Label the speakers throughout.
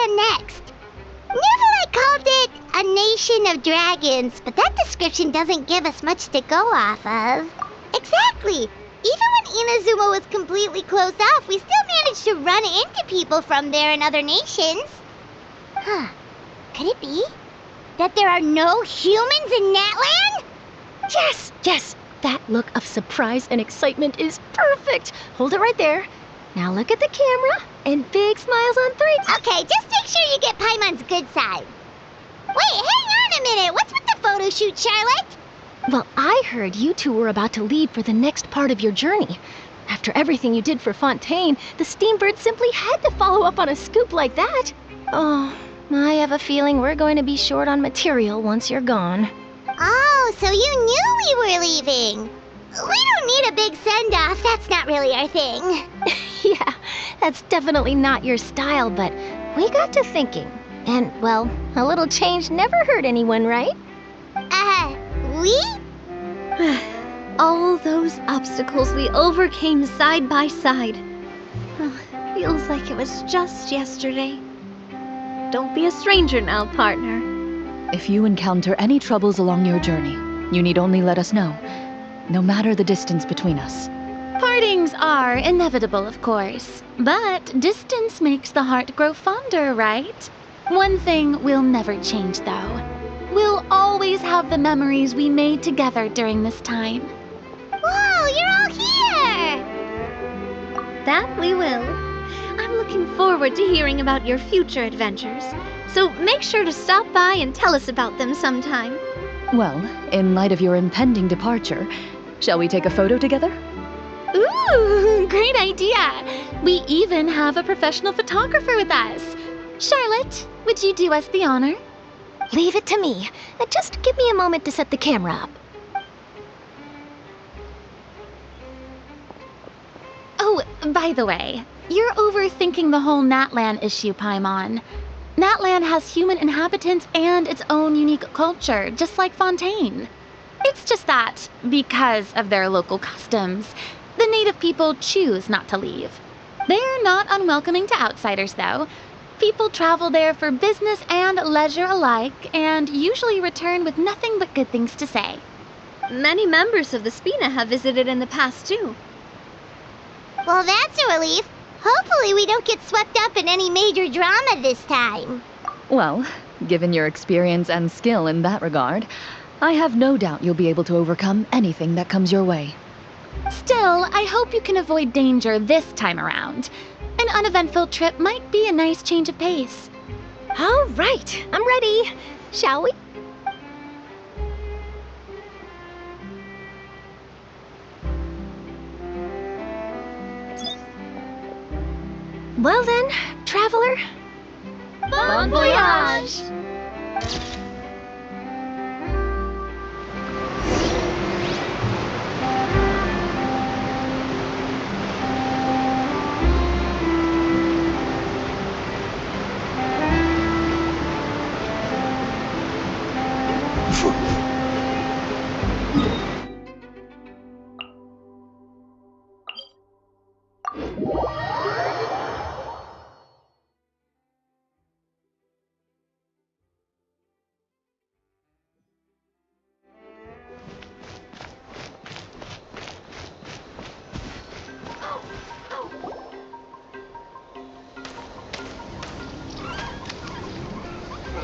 Speaker 1: Natlan next? Never called it a nation of dragons, but that description doesn't give us much to go off of. Exactly! Even when Inazuma was completely closed off, we still managed to run into people from there in other nations. Huh. Could it be that there are no humans in Natlan?
Speaker 2: Yes, yes! That look of surprise and excitement is perfect! Hold it right there. Now look at the camera, and big smiles on 3.
Speaker 1: Okay, just make sure you get Paimon's good side. Wait, hang on a minute! What's with the photo shoot, Charlotte?
Speaker 2: Well, I heard you two were about to leave for the next part of your journey. After everything you did for Fontaine, the Steambird simply had to follow up on a scoop like that. Oh, I have a feeling we're going to be short on material once you're gone.
Speaker 1: Oh, so you knew we were leaving. We don't need a big send-off. That's not really our thing.
Speaker 2: Yeah, that's definitely not your style, but we got to thinking. And, well, a little change never hurt anyone, right?
Speaker 1: We?
Speaker 3: All those obstacles we overcame side by side. Feels like it was just yesterday. Don't be a stranger now, partner.
Speaker 4: If you encounter any troubles along your journey, you need only let us know, no matter the distance between us.
Speaker 3: Partings are inevitable, of course. But distance makes the heart grow fonder, right? One thing will never change, though. We'll always have the memories we made together during this time.
Speaker 1: Whoa, you're all here!
Speaker 3: That we will. I'm looking forward to hearing about your future adventures. So make sure to stop by and tell us about them sometime.
Speaker 4: Well, in light of your impending departure, shall we take a photo together?
Speaker 3: Ooh, great idea! We even have a professional photographer with us. Charlotte, would you do us the honor?
Speaker 2: Leave it to me. Just give me a moment to set the camera up.
Speaker 3: Oh, by the way, you're overthinking the whole Natlan issue, Paimon. Natlan has human inhabitants and its own unique culture, just like Fontaine. It's just that, because of their local customs, the native people choose not to leave. They're not unwelcoming to outsiders, though. People travel there for business and leisure alike, and usually return with nothing but good things to say. Many members of the Spina have visited in the past, too.
Speaker 1: Well, that's a relief. Hopefully we don't get swept up in any major drama this time.
Speaker 4: Well, given your experience and skill in that regard, I have no doubt you'll be able to overcome anything that comes your way.
Speaker 3: Still, I hope you can avoid danger this time around. An uneventful trip might be a nice change of pace.
Speaker 2: All right, I'm ready. Shall we? Well then, traveler.
Speaker 3: Bon voyage!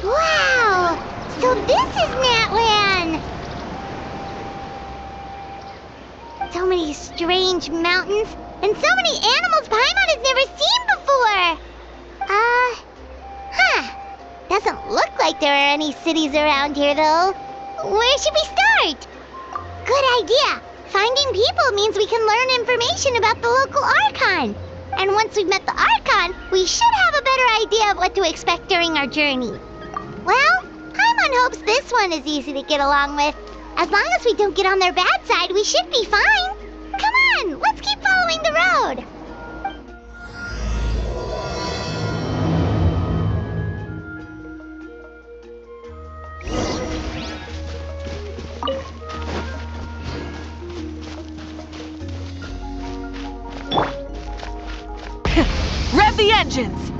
Speaker 1: Wow! So this is Natlan! So many strange mountains, and so many animals Paimon has never seen before! Doesn't look like there are any cities around here, though. Where should we start? Good idea! Finding people means we can learn information about the local Archon. And once we've met the Archon, we should have a better idea of what to expect during our journey. Well, Paimon hopes this one is easy to get along with. As long as we don't get on their bad side, we should be fine. Come on, let's keep following the road.
Speaker 5: Rev the engines!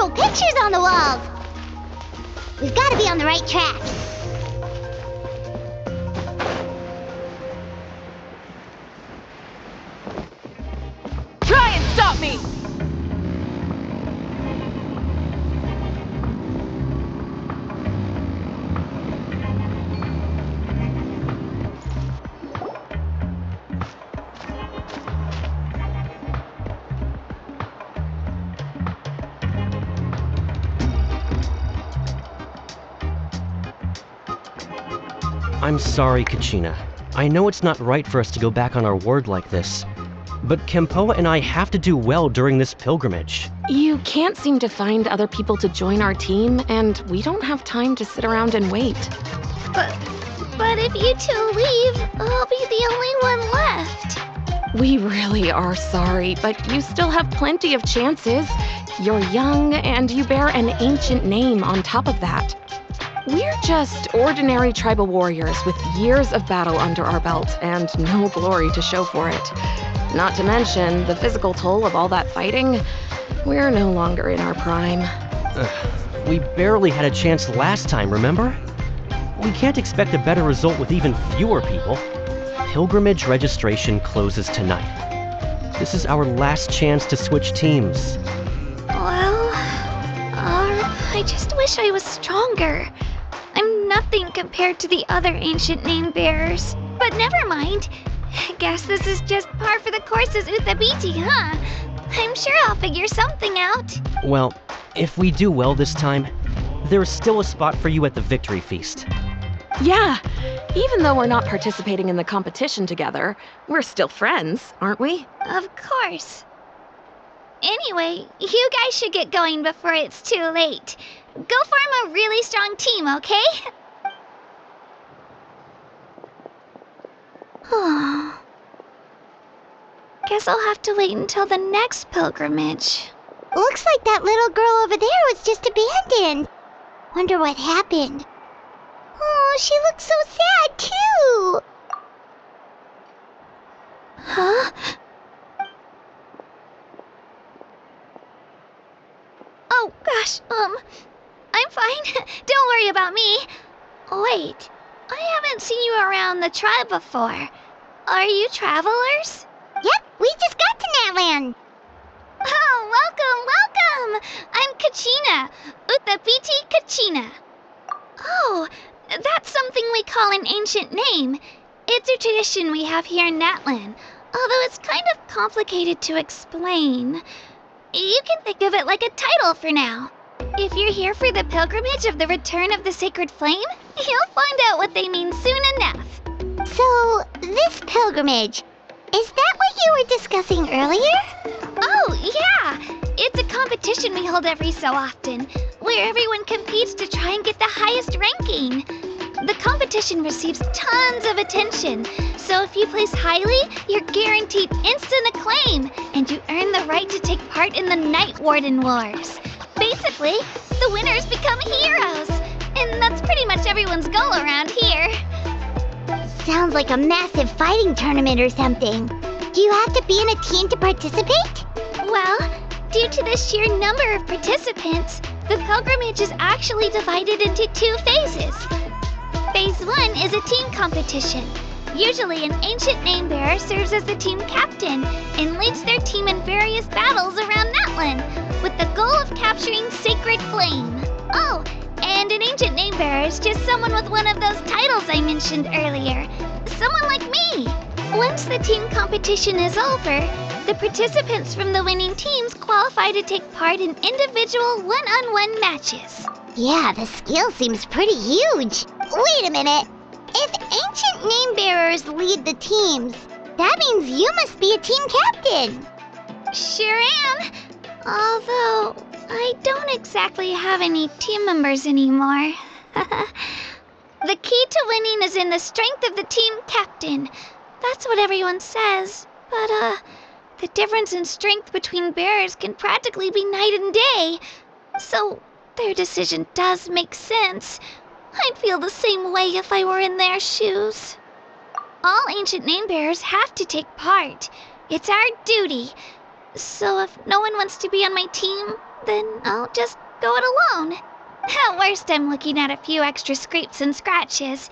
Speaker 1: colorful pictures on the walls. We've got to be on the right track.
Speaker 5: Try and stop me!
Speaker 6: I'm sorry, Kachina. I know it's not right for us to go back on our word like this, but Kempoa and I have to do well during this pilgrimage.
Speaker 5: You can't seem to find other people to join our team, and we don't have time to sit around and wait.
Speaker 1: But if you two leave, I'll be the only one left.
Speaker 5: We really are sorry, but you still have plenty of chances. You're young, and you bear an ancient name on top of that. We're just ordinary tribal warriors with years of battle under our belt and no glory to show for it. Not to mention the physical toll of all that fighting. We're no longer in our prime.
Speaker 6: We barely had a chance last time, remember? We can't expect a better result with even fewer people. Pilgrimage registration closes tonight. This is our last chance to switch teams.
Speaker 1: Well, I just wish I was stronger. I'm nothing compared to the other ancient name bearers. But never mind. Guess this is just par for the course as Uthabiti, huh? I'm sure I'll figure something out.
Speaker 6: Well, if we do well this time, there's still a spot for you at the victory feast.
Speaker 5: Yeah, even though we're not participating in the competition together, we're still friends, aren't we?
Speaker 1: Of course. Anyway, you guys should get going before it's too late. Go form a really strong team, okay? Guess I'll have to wait until the next pilgrimage. Looks like that little girl over there was just abandoned. Wonder what happened. Oh, she looks so sad, too. Huh? Oh, gosh, I'm fine. Don't worry about me. Wait, I haven't seen you around the tribe before. Are you travelers? Yep, we just got to Natlan. Oh, welcome! I'm Kachina, Uthabiti Kachina. Oh, that's something we call an ancient name. It's a tradition we have here in Natlan, although it's kind of complicated to explain. You can think of it like a title for now. If you're here for the pilgrimage of the return of the sacred flame, you'll find out what they mean soon enough. So, this pilgrimage, is that what you were discussing earlier? Oh, yeah! It's a competition we hold every so often, where everyone competes to try and get the highest ranking. The competition receives tons of attention, so if you place highly, you're guaranteed instant acclaim, and you earn the right to take part in the Night Warden Wars. Basically, the winners become heroes, and that's pretty much everyone's goal around here. Sounds like a massive fighting tournament or something. Do you have to be in a team to participate? Well, due to the sheer number of participants, the pilgrimage is actually divided into 2 phases. Phase 1 is a team competition. Usually an ancient name bearer serves as the team captain and leads their team in various battles around Natlan, with the goal of capturing Sacred Flame. Oh, and an ancient name bearer is just someone with one of those titles I mentioned earlier. Someone like me. Once the team competition is over, the participants from the winning teams qualify to take part in individual one-on-one matches. Yeah, the skill seems pretty huge. Wait a minute. If ancient name bearers lead the teams, that means you must be a team captain. Sure am. Although, I don't exactly have any team members anymore. The key to winning is in the strength of the team captain. That's what everyone says. But, the difference in strength between bearers can practically be night and day. So, their decision does make sense. I'd feel the same way if I were in their shoes. All ancient name bearers have to take part. It's our duty. So if no one wants to be on my team, then I'll just go it alone. At worst, I'm looking at a few extra scrapes and scratches.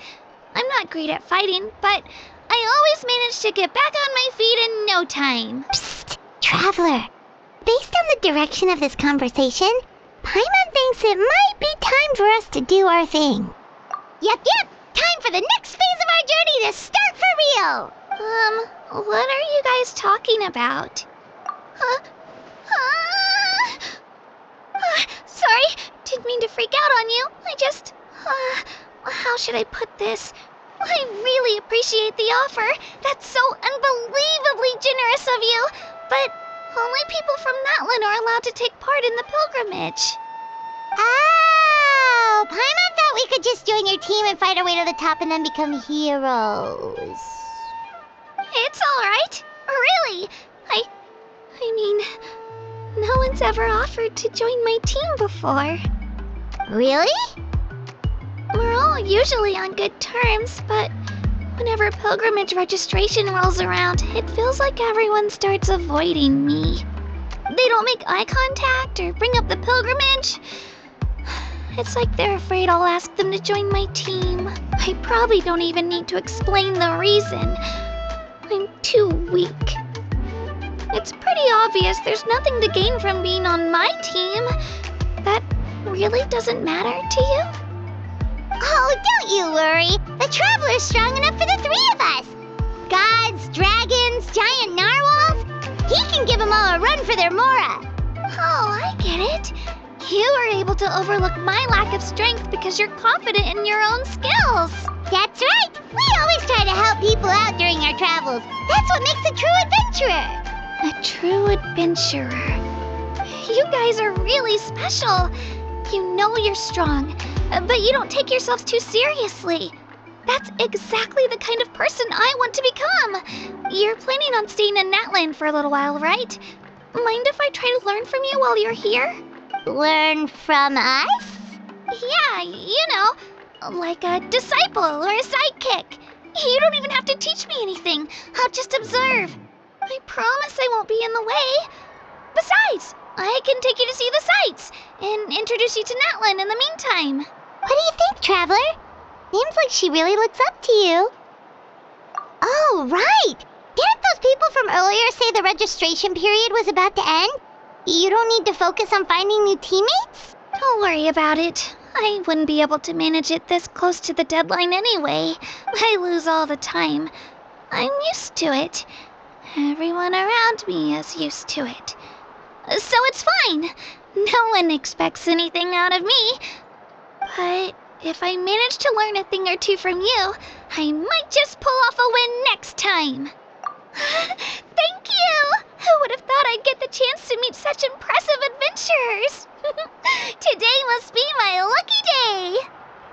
Speaker 1: I'm not great at fighting, but I always manage to get back on my feet in no time. Psst, Traveler. Based on the direction of this conversation, Paimon thinks it might be time for us to do our thing. Yep, time for the next phase of our journey to start for real! What are you guys talking about? Sorry, didn't mean to freak out on you. I just, how should I put this? I really appreciate the offer. That's so unbelievably generous of you. But only people from Natlan are allowed to take part in the pilgrimage. Oh, Paimon thought we could just join your team and fight our way to the top and then become heroes. It's alright. Really. I mean, no one's ever offered to join my team before. Really? We're all usually on good terms, but whenever pilgrimage registration rolls around, it feels like everyone starts avoiding me. They don't make eye contact or bring up the pilgrimage. It's like they're afraid I'll ask them to join my team. I probably don't even need to explain the reason. I'm too weak. It's pretty obvious there's nothing to gain from being on my team. That really doesn't matter to you? Oh, don't you worry. The Traveler's strong enough for the three of us. Gods, dragons, giant narwhals. He can give them all a run for their mora. Oh, I get it. You are able to overlook my lack of strength because you're confident in your own skills. That's right. We always try to help people out during our travels. That's what makes a true adventurer. A true adventurer. You guys are really special. You know you're strong, but you don't take yourselves too seriously. That's exactly the kind of person I want to become. You're planning on staying in Natlan for a little while, right? Mind if I try to learn from you while you're here? Learn from us? Yeah, you know, like a disciple or a sidekick. You don't even have to teach me anything. I'll just observe. I promise I won't be in the way. Besides, I can take you to see the sights and introduce you to Natlan in the meantime. What do you think, Traveler? Seems like she really looks up to you. Oh, right! Didn't those people from earlier say the registration period was about to end? You don't need to focus on finding new teammates? Don't worry about it. I wouldn't be able to manage it this close to the deadline anyway. I lose all the time. I'm used to it. Everyone around me is used to it. So it's fine. No one expects anything out of me. But if I manage to learn a thing or two from you, I might just pull off a win next time. Thank you! Who would have thought I'd get the chance to meet such impressive adventurers? Today must be my lucky day.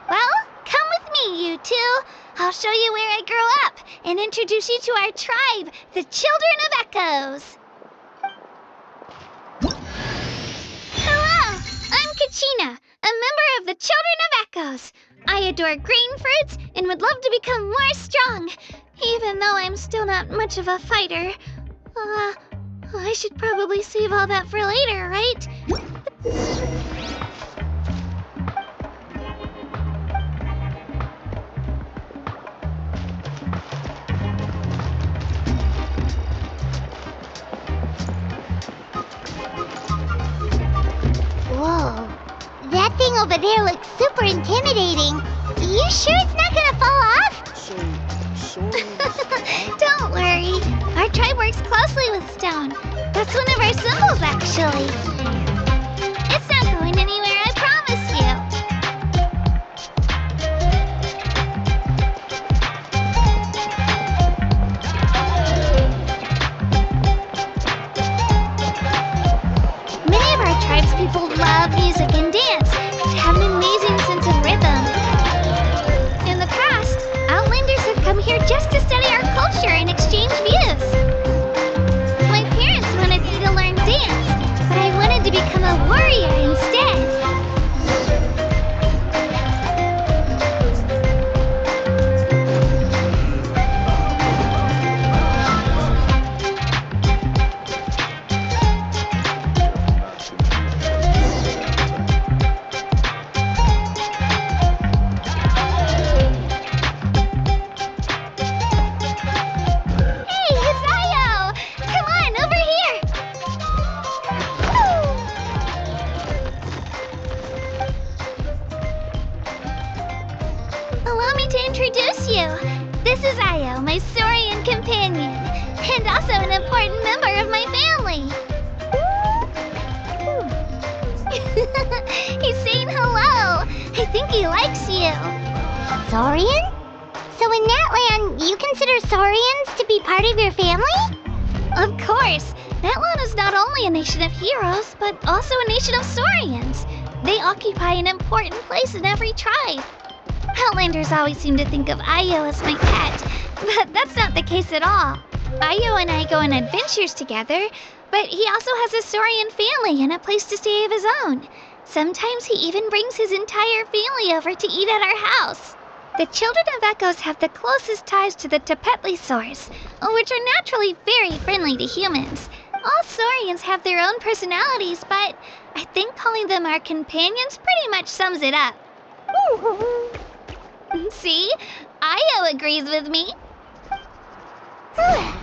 Speaker 1: Well, come with me, you two. I'll show you where I grew up and introduce you to our tribe, the Children of Echoes. Hello, I'm Kachina, a member of the Children of Echoes. I adore green fruits and would love to become more strong, even though I'm still not much of a fighter. I should probably save all that for later, right? Whoa, that thing over there looks super intimidating. You sure it's not gonna fall off? Don't worry, our tribe works closely with stone. That's one of our symbols, actually. It's not going anywhere, I promise you. Many of our tribespeople love music and dance and have an amazing sense of rhythm. In the past, Outlanders have come here just to study our culture and exchange views. My parents wanted me to learn dance, but I wanted to be important member of my family. He's saying hello. I think he likes you. Saurian? So in Natlan, you consider Saurians to be part of your family? Of course. Natlan is not only a nation of heroes, but also a nation of Saurians. They occupy an important place in every tribe. Outlanders always seem to think of Io as my pet, but that's not the case at all. Io and I go on adventures together, but he also has a Saurian family and a place to stay of his own. Sometimes he even brings his entire family over to eat at our house. The children of Echoes have the closest ties to the Tepetlisaurs, which are naturally very friendly to humans. All Saurians have their own personalities, but I think calling them our companions pretty much sums it up. See? Io agrees with me. Oh!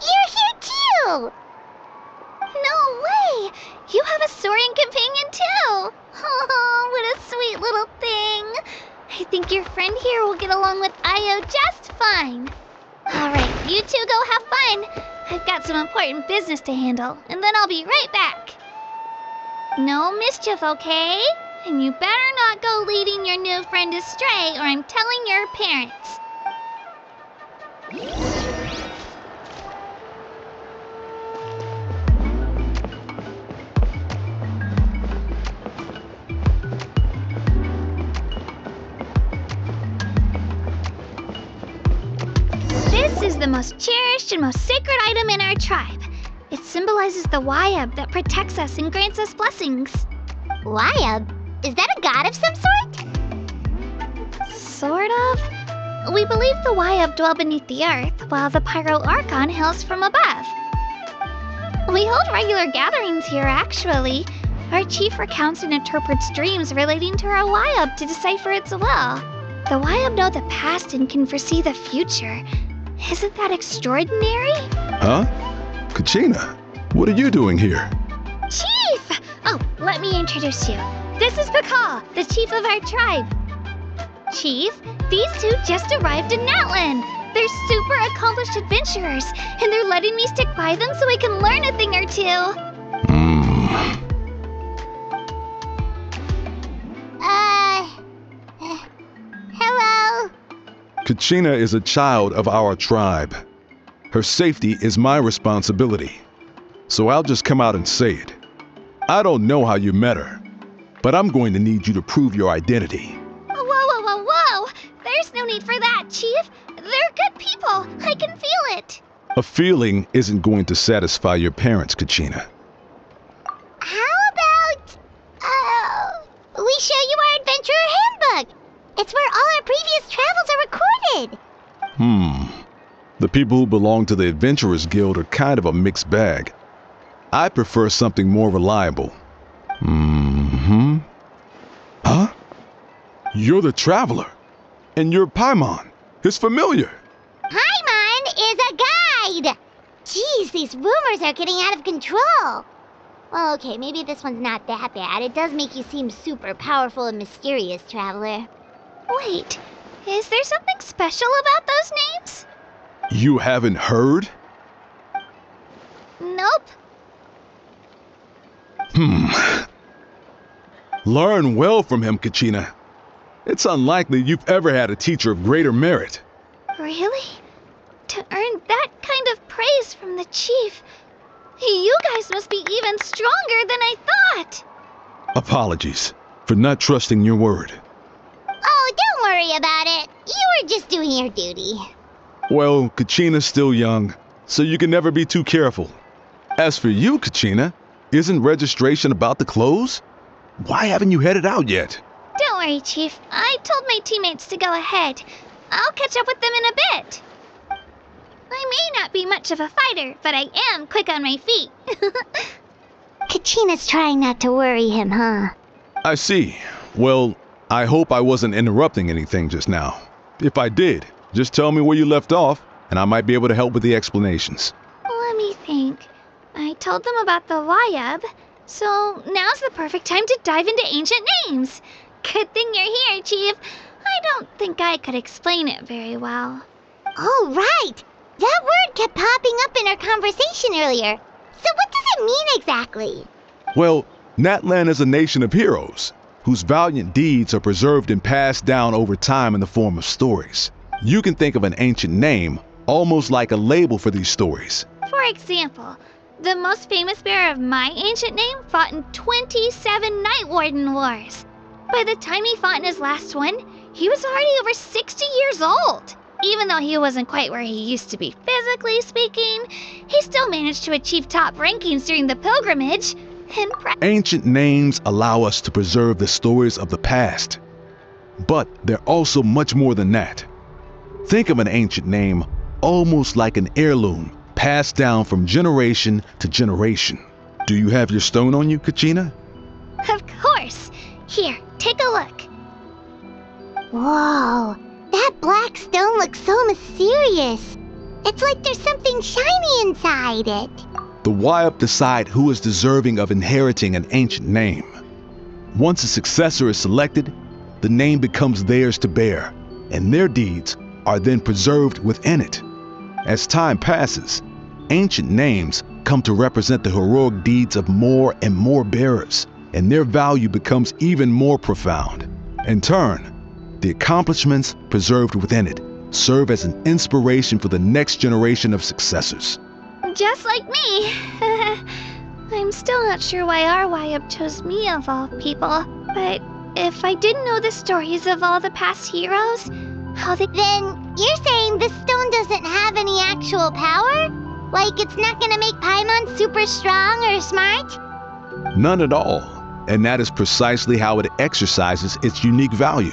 Speaker 1: You're here too! No way! You have a Saurian companion too! Oh, what a sweet little thing! I think your friend here will get along with Io just fine. Alright, you two go have fun. I've got some important business to handle, and then I'll be right back. No mischief, okay? And you better not go leading your new friend astray, or I'm telling your parents. This is the most cherished and most sacred item in our tribe. It symbolizes the Wayab that protects us and grants us blessings. Wayab? Is that a god of some sort? Sort of. We believe the Wayab dwell beneath the earth, while the Pyro Archon hails from above. We hold regular gatherings here, actually. Our chief recounts and interprets dreams relating to our Wayab to decipher its will. The Wayab know the past and can foresee the future. Isn't that extraordinary?
Speaker 7: Huh? Kachina, what are you doing here?
Speaker 1: Chief! Oh, let me introduce you. This is Pakal, the chief of our tribe. Chief, these two just arrived in Natlan. They're super accomplished adventurers, and they're letting me stick by them so I can learn a thing or two. Hello?
Speaker 7: Kachina is a child of our tribe. Her safety is my responsibility. So I'll just come out and say it. I don't know how you met her, but I'm going to need you to prove your identity.
Speaker 1: Whoa! There's no need for that, Chief. They're good people. I can feel it.
Speaker 7: A feeling isn't going to satisfy your parents, Kachina.
Speaker 1: How about, we show you our adventurer handbook? It's where all our previous travels are recorded.
Speaker 7: The people who belong to the Adventurers Guild are kind of a mixed bag. I prefer something more reliable. Huh? You're the Traveler. And you're Paimon, his familiar.
Speaker 1: Paimon is a guide. Jeez, these rumors are getting out of control. Well, okay, maybe this one's not that bad. It does make you seem super powerful and mysterious, Traveler. Wait, is there something special about those names?
Speaker 7: You haven't heard?
Speaker 1: Nope.
Speaker 7: Learn well from him, Kachina. It's unlikely you've ever had a teacher of greater merit.
Speaker 1: Really? To earn that kind of praise from the chief, you guys must be even stronger than I thought.
Speaker 7: Apologies for not trusting your word.
Speaker 1: Oh, don't worry about it. You were just doing your duty.
Speaker 7: Well, Kachina's still young, so you can never be too careful. As for you, Kachina, isn't registration about to close? Why haven't you headed out yet?
Speaker 1: Don't worry, Chief. I told my teammates to go ahead. I'll catch up with them in a bit. I may not be much of a fighter, but I am quick on my feet. Kachina's trying not to worry him, huh?
Speaker 7: I see. Well, I hope I wasn't interrupting anything just now. If I did, just tell me where you left off, and I might be able to help with the explanations.
Speaker 1: Let me think. I told them about the Wayab, so now's the perfect time to dive into ancient names. Good thing you're here, Chief. I don't think I could explain it very well. Oh, right! That word kept popping up in our conversation earlier. So what does it mean exactly?
Speaker 7: Well, Natlan is a nation of heroes, whose valiant deeds are preserved and passed down over time in the form of stories. You can think of an ancient name almost like a label for these stories.
Speaker 8: For example, the most famous bearer of my ancient name fought in 27 Night Warden Wars. By the time he fought in his last one, he was already over 60 years old. Even though he wasn't quite where he used to be physically speaking, he still managed to achieve top rankings during the pilgrimage.
Speaker 7: Ancient names allow us to preserve the stories of the past. But they're also much more than that. Think of an ancient name almost like an heirloom passed down from generation to generation. Do you have your stone on you, Kachina?
Speaker 8: Of course. Here, take a look.
Speaker 1: Whoa, that black stone looks so mysterious. It's like there's something shiny inside it.
Speaker 7: The Wayup decide who is deserving of inheriting an ancient name. Once a successor is selected, the name becomes theirs to bear, and their deeds are then preserved within it. As time passes, ancient names come to represent the heroic deeds of more and more bearers, and their value becomes even more profound. In turn, the accomplishments preserved within it serve as an inspiration for the next generation of successors.
Speaker 8: Just like me. I'm still not sure why our Wayup chose me of all people, but if I didn't know the stories of all the past heroes, how they—
Speaker 1: Then you're saying this stone doesn't have any actual power? Like it's not gonna make Paimon super strong or smart?
Speaker 7: None at all, and that is precisely how it exercises its unique value.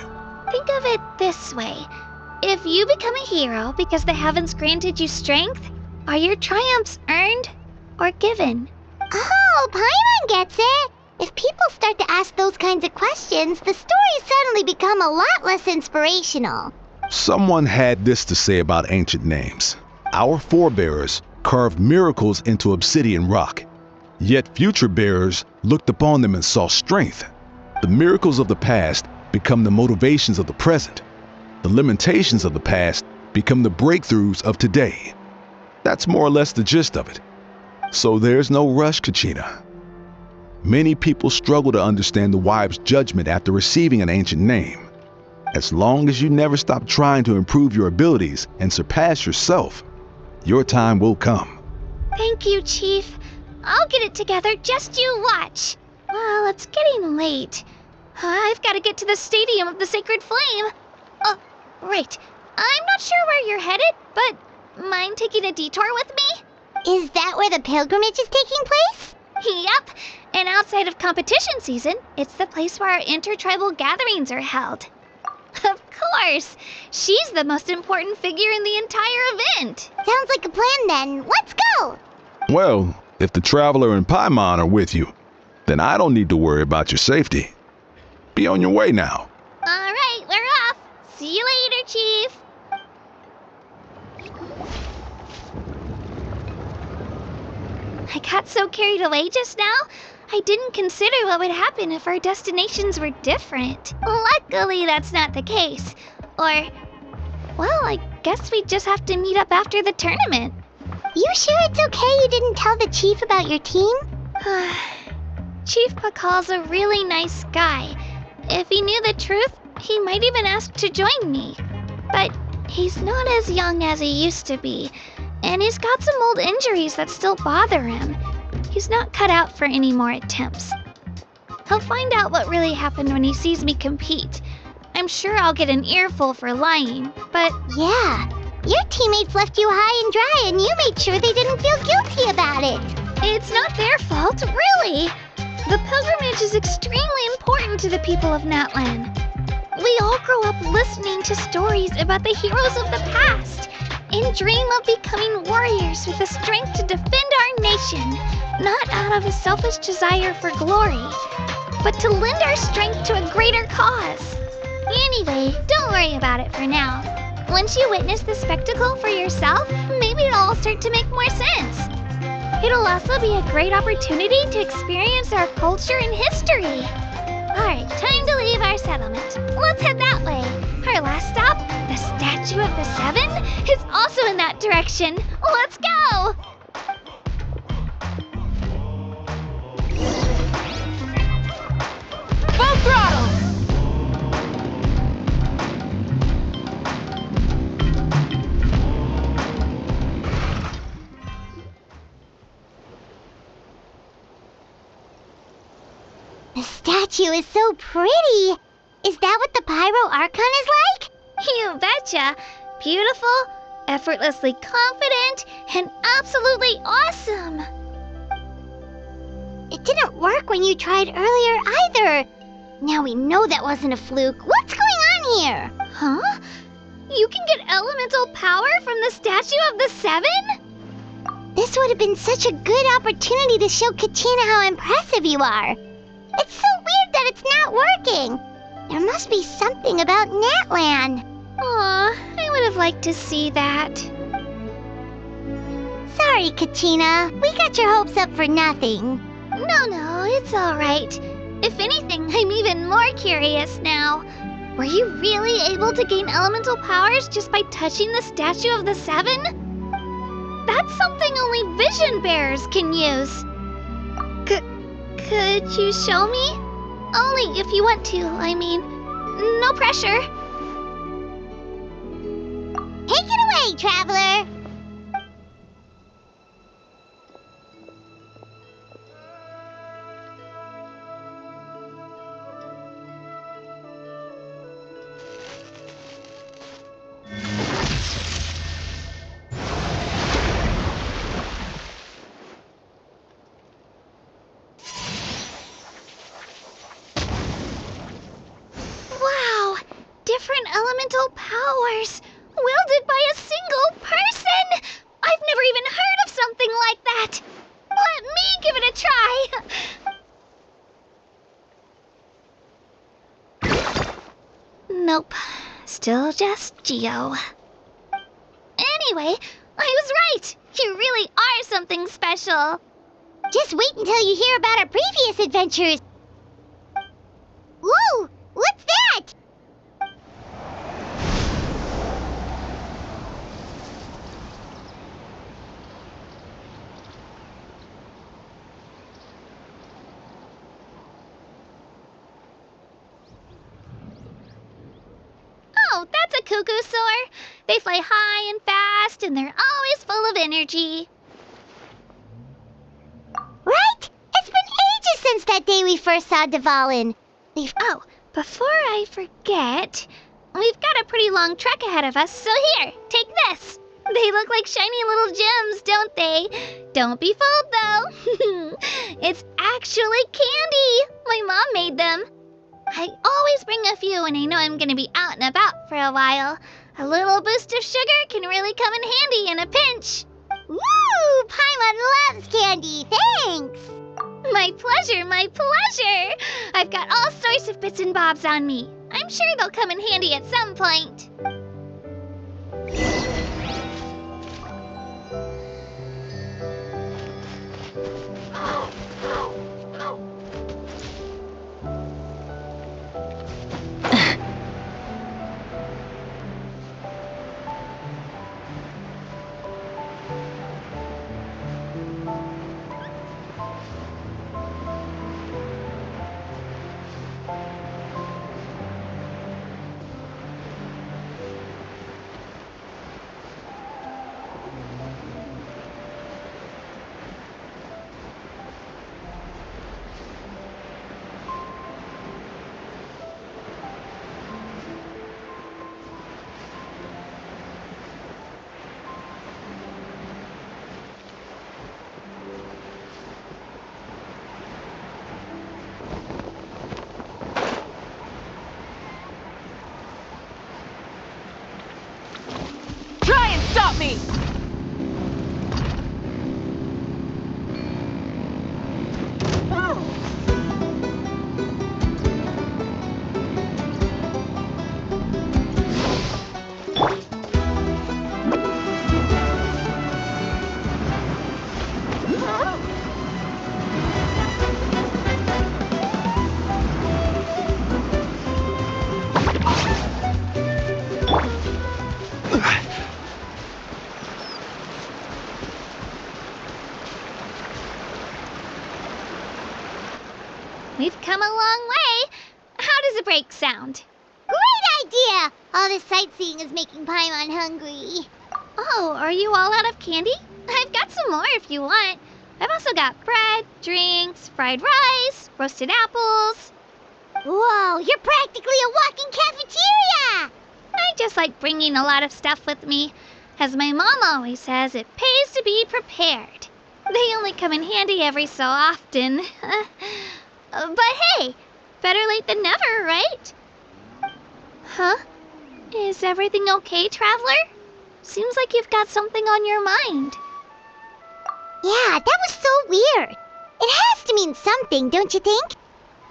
Speaker 8: Think of it this way. If you become a hero because the heavens granted you strength, are your triumphs earned or given?
Speaker 1: Oh, Paimon gets it! If people start to ask those kinds of questions, the stories suddenly become a lot less inspirational.
Speaker 7: Someone had this to say about ancient names. Our forebears carved miracles into obsidian rock, yet future bearers looked upon them and saw strength. The miracles of the past become the motivations of the present. The limitations of the past become the breakthroughs of today. That's more or less the gist of it. So there's no rush, Kachina. Many people struggle to understand the Wayup's judgment after receiving an ancient name. As long as you never stop trying to improve your abilities and surpass yourself, your time will come.
Speaker 8: Thank you, Chief. I'll get it together, just you watch. Well, it's getting late. I've got to get to the Stadium of the Sacred Flame. Oh, right. I'm not sure where you're headed, but mind taking a detour with me?
Speaker 1: Is that where the pilgrimage is taking place?
Speaker 8: Yep. And outside of competition season, it's the place where our intertribal gatherings are held. Of course. She's the most important figure in the entire event.
Speaker 1: Sounds like a plan then. Let's go!
Speaker 7: Well, if the Traveler and Paimon are with you, then I don't need to worry about your safety. Be on your way now.
Speaker 8: All right, we're off. See you later, Chief. I got so carried away just now, I didn't consider what would happen if our destinations were different. Luckily, that's not the case. Or, well, I guess we just have to meet up after the tournament.
Speaker 1: You sure it's okay you didn't tell the chief about your team?
Speaker 8: Chief Pakal's a really nice guy. If he knew the truth, he might even ask to join me. But he's not as young as he used to be, and he's got some old injuries that still bother him. He's not cut out for any more attempts. He'll find out what really happened when he sees me compete. I'm sure I'll get an earful for lying, but
Speaker 1: Yeah, your teammates left you high and dry and you made sure they didn't feel guilty about it.
Speaker 8: it's not their fault, really. The pilgrimage is extremely important to the people of Natlan. We all grow up listening to stories about the heroes of the past and dream of becoming warriors with the strength to defend our nation, not out of a selfish desire for glory, but to lend our strength to a greater cause. Anyway, don't worry about it for now. Once you witness the spectacle for yourself, maybe it'll all start to make more sense. It'll also be a great opportunity to experience our culture and history. Alright, time to leave our settlement. Let's head that way. Our last stop, the Statue of the Seven, is also in that direction. Let's go!
Speaker 5: Full throttle!
Speaker 1: The statue is so pretty. Is that what the Pyro Archon is like?
Speaker 8: You betcha. Beautiful, effortlessly confident, and absolutely awesome.
Speaker 1: It didn't work when you tried earlier either. Now we know that wasn't a fluke. What's going on here?
Speaker 8: Huh? You can get elemental power from the Statue of the Seven?
Speaker 1: This would have been such a good opportunity to show Katina how impressive you are. It's so weird that it's not working. There must be something about Natlan.
Speaker 8: Aw, I would have liked to see that.
Speaker 1: Sorry, Katina. We got your hopes up for nothing.
Speaker 8: No, it's alright. If anything, I'm even more curious now. Were you really able to gain elemental powers just by touching the Statue of the Seven? That's something only vision bearers can use. Could you show me? Only if you want to, I mean. No pressure.
Speaker 1: Take it away, traveler.
Speaker 8: Wow! Different elemental powers, wielded by a single person! I've never even heard of something like that! Let me give it a try! Nope. Still just Geo. Anyway, I was right! You really are something special!
Speaker 1: Just wait until you hear about our previous adventures. Whoa! What's that?
Speaker 8: Oh, that's a cuckoo soar. They fly high and fast, and they're always full of energy.
Speaker 1: Right? It's been ages since that day we first saw Dvalin.
Speaker 8: Oh, before I forget, we've got a pretty long trek ahead of us, so here, take this. They look like shiny little gems, don't they? Don't be fooled, though. It's actually candy. My mom made them. I always bring a few when I know I'm going to be out and about for a while. A little boost of sugar can really come in handy in a pinch.
Speaker 1: Woo! Paimon loves candy. Thanks.
Speaker 8: My pleasure, my pleasure! I've got all sorts of bits and bobs on me. I'm sure they'll come in handy at some point. We've come a long way. How does a break sound?
Speaker 1: Great idea! All this sightseeing is making Paimon hungry.
Speaker 8: Oh, are you all out of candy? I've got some more if you want. I've also got bread, drinks, fried rice, roasted apples.
Speaker 1: Whoa, you're practically a walking cafeteria!
Speaker 8: I just like bringing a lot of stuff with me. As my mom always says, it pays to be prepared. They only come in handy every so often. But hey, better late than never, right? Huh? Is everything okay, Traveler? Seems like you've got something on your mind.
Speaker 1: Yeah, that was so weird. It has to mean something, don't you think?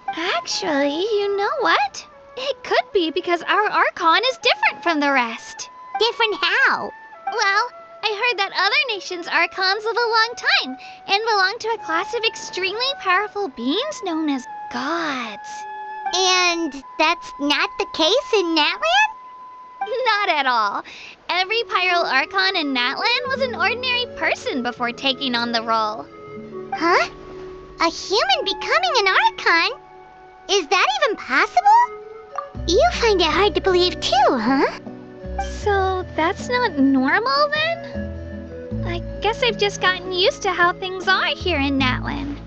Speaker 8: Actually, you know what? It could be because our Archon is different from the rest.
Speaker 1: Different how?
Speaker 8: Well, I heard that other nations' Archons live a long time and belong to a class of extremely powerful beings known as gods.
Speaker 1: And that's not the case in Natlan?
Speaker 8: Not at all. Every Pyro Archon in Natlan was an ordinary person before taking on the role.
Speaker 1: Huh? A human becoming an Archon? Is that even possible? You find it hard to believe too, huh?
Speaker 8: So that's not normal then? I guess I've just gotten used to how things are here in Natlan.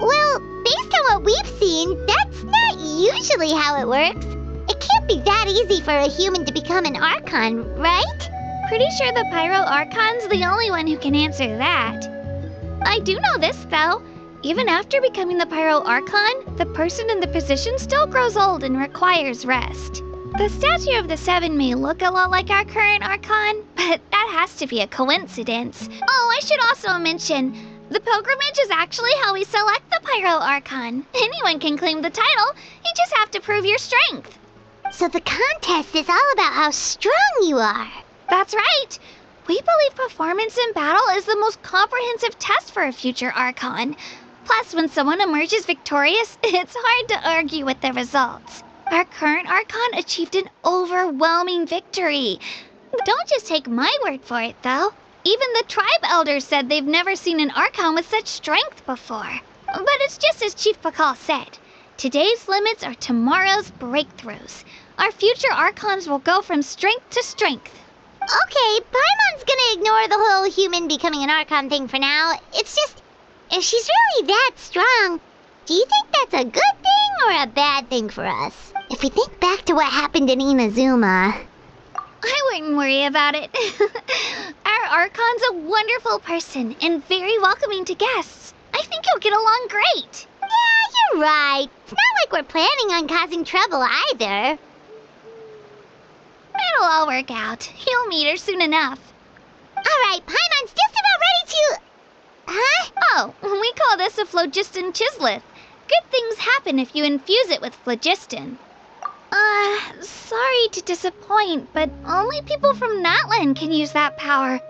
Speaker 1: Well, based on what we've seen, that's not usually how it works. It can't be that easy for a human to become an Archon, right?
Speaker 8: Pretty sure the Pyro Archon's the only one who can answer that. I do know this, though. Even after becoming the Pyro Archon, the person in the position still grows old and requires rest. The statue of the Seven may look a lot like our current Archon, but that has to be a coincidence. Oh, I should also mention, the pilgrimage is actually how we select the Pyro Archon. Anyone can claim the title, you just have to prove your strength.
Speaker 1: So the contest is all about how strong you are.
Speaker 8: That's right. We believe performance in battle is the most comprehensive test for a future Archon. Plus, when someone emerges victorious, it's hard to argue with the results. Our current Archon achieved an overwhelming victory. Don't just take my word for it, though. Even the tribe elders said they've never seen an Archon with such strength before. But it's just as Chief Pakal said. Today's limits are tomorrow's breakthroughs. Our future Archons will go from strength to strength.
Speaker 1: Okay, Paimon's gonna ignore the whole human becoming an Archon thing for now. It's just, if she's really that strong, do you think that's a good thing or a bad thing for us? If we think back to what happened in Inazuma...
Speaker 8: I wouldn't worry about it. Our Archon's a wonderful person and very welcoming to guests. I think you'll get along great.
Speaker 1: Yeah, you're right. It's not like we're planning on causing trouble either.
Speaker 8: It'll all work out. You'll meet her soon enough.
Speaker 1: Alright, Paimon's just about ready to... Huh?
Speaker 8: Oh, we call this a phlogiston chisleth. Good things happen if you infuse it with phlogiston. Sorry to disappoint, but only people from Natlan can use that power.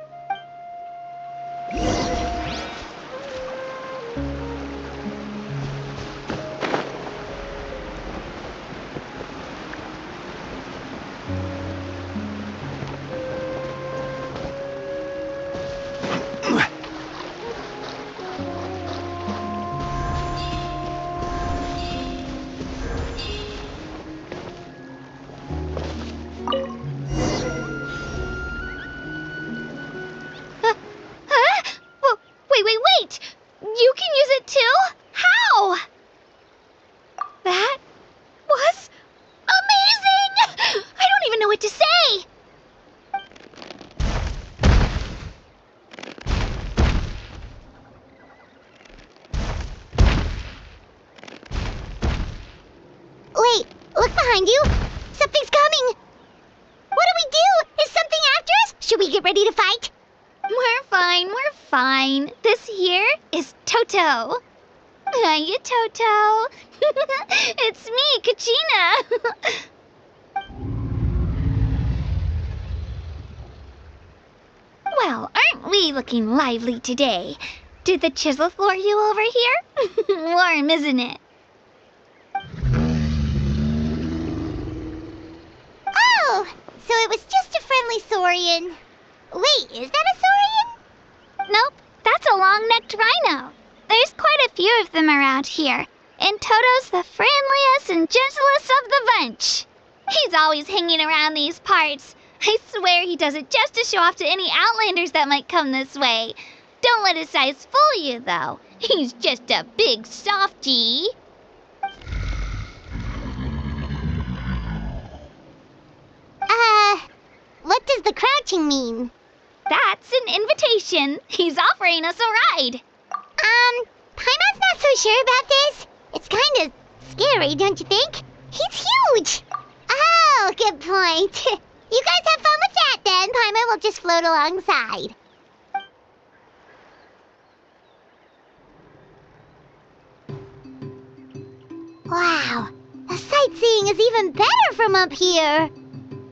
Speaker 8: Wait! You can use it too? How? That was amazing! I don't even know what to say!
Speaker 1: Wait, look behind you! Something's coming! What do we do? Is something after us? Should we get ready to fight?
Speaker 8: We're fine. This here is Toto. Hiya, Toto. It's me, Kachina. Well, aren't we looking lively today? Did the chisel lure you over here? Warm, isn't it?
Speaker 1: Oh, so it was just a friendly saurian. Wait, is that a saurian?
Speaker 8: Nope, that's a long-necked rhino. There's quite a few of them around here. And Toto's the friendliest and gentlest of the bunch. He's always hanging around these parts. I swear he does it just to show off to any Outlanders that might come this way. Don't let his size fool you, though. He's just a big softie.
Speaker 1: What does the crouching mean?
Speaker 8: That's an invitation. He's offering us a ride.
Speaker 1: Paimon's not so sure about this. It's kind of scary, don't you think? He's huge. Oh, good point. You guys have fun with that then. Paimon will just float alongside. Wow, the sightseeing is even better from up here.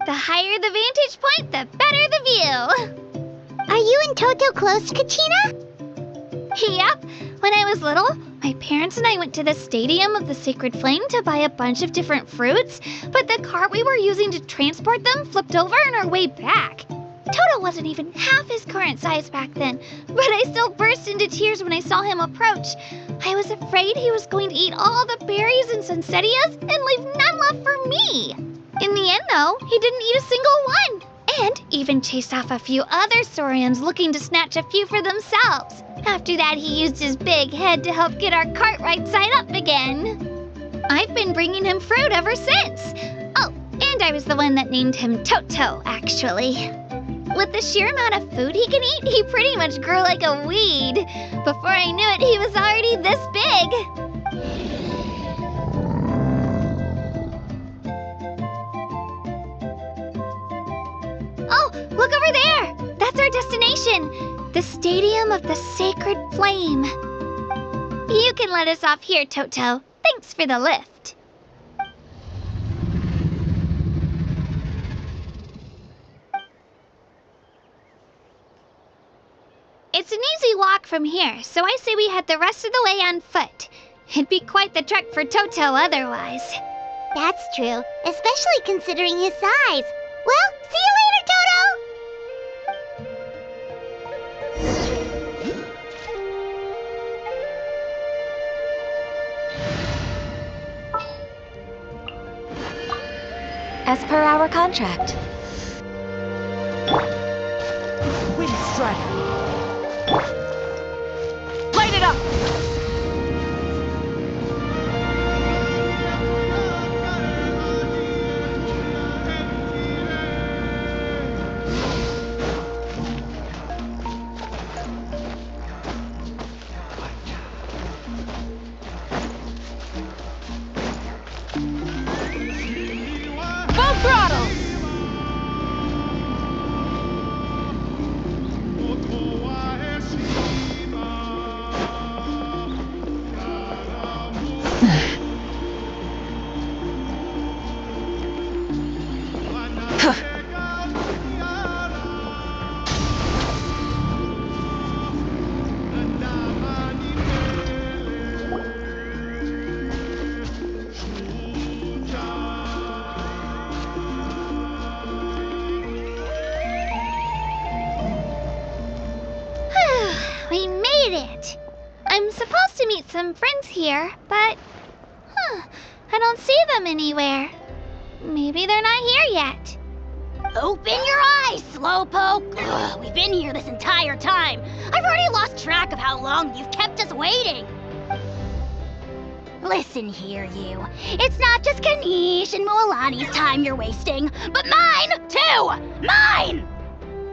Speaker 8: The higher the vantage point, the better the view.
Speaker 1: Are you and Toto close, Kachina?
Speaker 8: Yep. When I was little, my parents and I went to the Stadium of the Sacred Flame to buy a bunch of different fruits, but the cart we were using to transport them flipped over on our way back. Toto wasn't even half his current size back then, but I still burst into tears when I saw him approach. I was afraid he was going to eat all the berries and sunsettias and leave none left for me. In the end, though, he didn't eat a single one, and even chased off a few other saurians looking to snatch a few for themselves. After that, he used his big head to help get our cart right side up again. I've been bringing him fruit ever since. Oh, and I was the one that named him Toto, actually. With the sheer amount of food he can eat, he pretty much grew like a weed. Before I knew it, he was already this big. Oh, look over there! That's our destination! The Stadium of the Sacred Flame. You can let us off here, Toto. Thanks for the lift. It's an easy walk from here, so I say we head the rest of the way on foot. It'd be quite the trek for Toto otherwise.
Speaker 1: That's true, especially considering his size. Well, see you later, Toto!
Speaker 2: As per our contract.
Speaker 9: Wind Strider! Light it up! Full throttle!
Speaker 8: We made it! I'm supposed to meet some friends here, but... I don't see them anywhere. Maybe they're not here yet.
Speaker 10: Open your eyes, Slowpoke! Ugh, we've been here this entire time. I've already lost track of how long you've kept us waiting. Listen here, you. It's not just Kanish and Moalani's time you're wasting, but mine, too! Mine!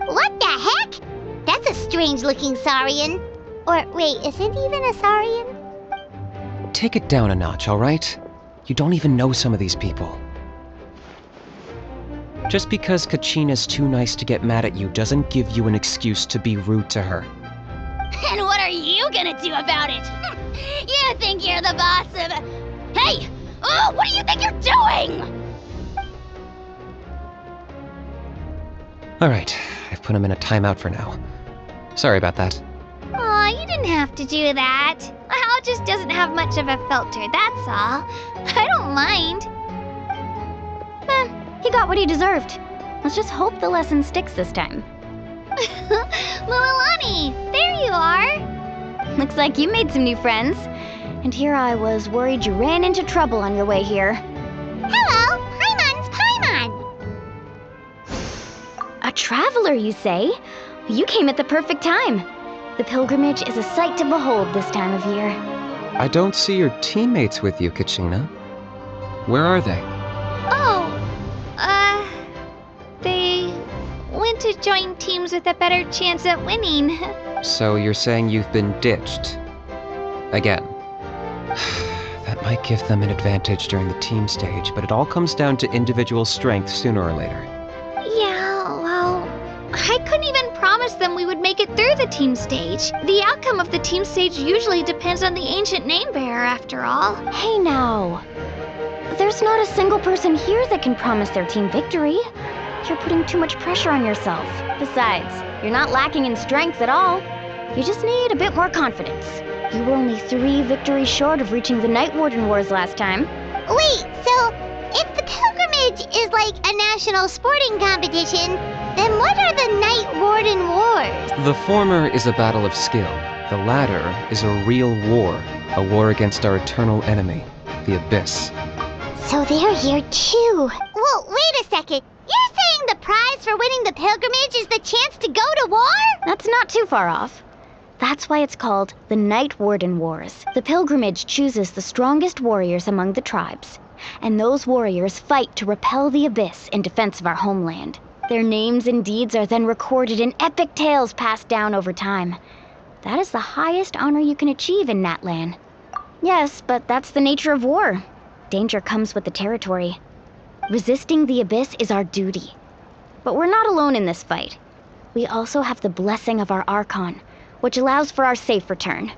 Speaker 1: What the heck? That's a strange-looking saurian. Or, wait, is it even a saurian?
Speaker 11: Take it down a notch, alright? You don't even know some of these people. Just because Kachina's too nice to get mad at you doesn't give you an excuse to be rude to her.
Speaker 10: And what are you gonna do about it? You think you're the boss of... Hey! Oh, what do you think you're doing?
Speaker 11: Alright, I've put him in a timeout for now. Sorry about that.
Speaker 8: Aw, you didn't have to do that. Hal just doesn't have much of a filter, that's all. I don't mind.
Speaker 2: He got what he deserved. Let's just hope the lesson sticks this time.
Speaker 8: Moalani, there you are.
Speaker 2: Looks like you made some new friends. And here I was worried you ran into trouble on your way here.
Speaker 1: Hello, Paimon's Paimon.
Speaker 2: A traveler, you say? You came at the perfect time. The pilgrimage is a sight to behold this time of year.
Speaker 11: I don't see your teammates with you, Kachina. Where are they?
Speaker 8: Oh, they went to join teams with a better chance at winning.
Speaker 11: So you're saying you've been ditched? Again. That might give them an advantage during the team stage, but it all comes down to individual strength sooner or later.
Speaker 8: Yeah, well, I couldn't even promise them we would make it through the team stage. The outcome of the team stage usually depends on the ancient name bearer, after all.
Speaker 2: Hey now. There's not a single person here that can promise their team victory. You're putting too much pressure on yourself. Besides, you're not lacking in strength at all. You just need a bit more confidence. You were only 3 victories short of reaching the Night Warden Wars last time.
Speaker 1: Wait, so if the pilgrimage is like a national sporting competition, then what are the Night Warden Wars?
Speaker 11: The former is a battle of skill. The latter is a real war. A war against our eternal enemy, the Abyss.
Speaker 1: So they're here too. Well, wait a second. You're saying the prize for winning the pilgrimage is the chance to go to war?
Speaker 2: That's not too far off. That's why it's called the Night Warden Wars. The pilgrimage chooses the strongest warriors among the tribes, and those warriors fight to repel the Abyss in defense of our homeland. Their names and deeds are then recorded in epic tales passed down over time. That is the highest honor you can achieve in Natlan. Yes, but that's the nature of war. Danger comes with the territory. Resisting the Abyss is our duty. But we're not alone in this fight. We also have the blessing of our Archon, which allows for our safe return.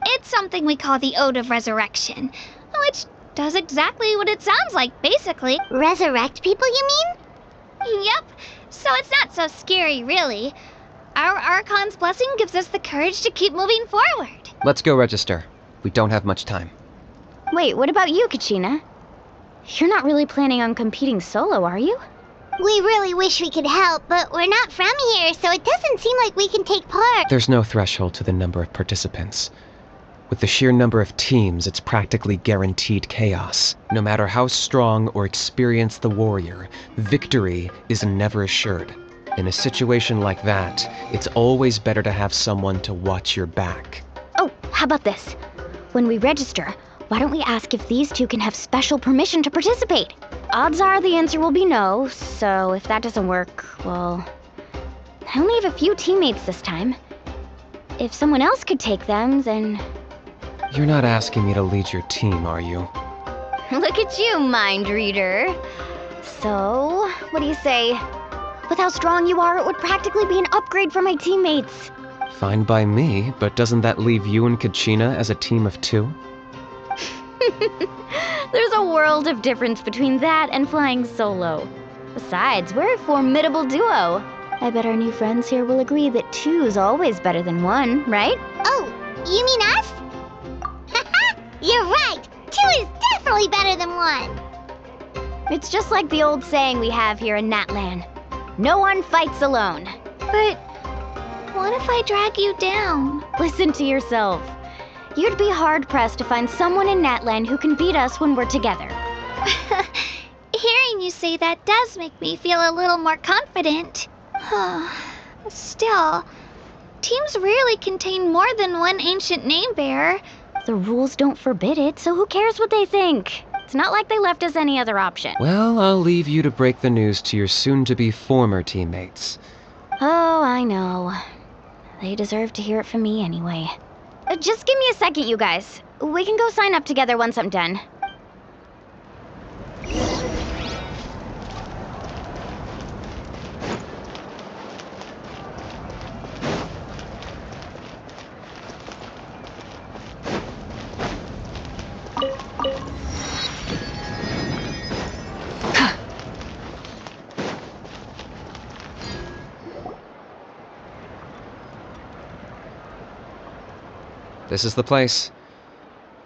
Speaker 8: It's something we call the Ode of Resurrection, which does exactly what it sounds like, basically.
Speaker 1: Resurrect people, you mean?
Speaker 8: Yep, so it's not so scary, really. Our Archon's blessing gives us the courage to keep moving forward.
Speaker 11: Let's go register. We don't have much time.
Speaker 2: Wait, what about you, Kachina? You're not really planning on competing solo, are you?
Speaker 1: We really wish we could help, but we're not from here, so it doesn't seem like we can take part.
Speaker 11: There's no threshold to the number of participants. With the sheer number of teams, it's practically guaranteed chaos. No matter how strong or experienced the warrior, victory is never assured. In a situation like that, it's always better to have someone to watch your back.
Speaker 2: Oh, how about this? When we register, why don't we ask if these two can have special permission to participate? Odds are the answer will be no, so if that doesn't work, well, I only have a few teammates this time. If someone else could take them, then...
Speaker 11: You're not asking me to lead your team, are you?
Speaker 2: Look at you, mind reader. So, what do you say? With how strong you are, it would practically be an upgrade for my teammates.
Speaker 11: Fine by me, but doesn't that leave you and Kachina as a team of 2?
Speaker 2: There's a world of difference between that and flying solo. Besides, we're a formidable duo. I bet our new friends here will agree that 2's always better than 1, right?
Speaker 1: Oh, you mean us? Haha, you're right. 2 is definitely better than 1.
Speaker 2: It's just like the old saying we have here in Natlan. No one fights alone.
Speaker 8: But what if I drag you down?
Speaker 2: Listen to yourself. You'd be hard-pressed to find someone in Natlan who can beat us when we're together.
Speaker 8: Hearing you say that does make me feel a little more confident. Still, teams rarely contain more than one ancient name bearer.
Speaker 2: The rules don't forbid it, so who cares what they think? It's not like they left us any other option.
Speaker 11: Well, I'll leave you to break the news to your soon-to-be former teammates.
Speaker 2: Oh, I know. They deserve to hear it from me anyway. Just give me a second, you guys. We can go sign up together once I'm done.
Speaker 11: This is the place.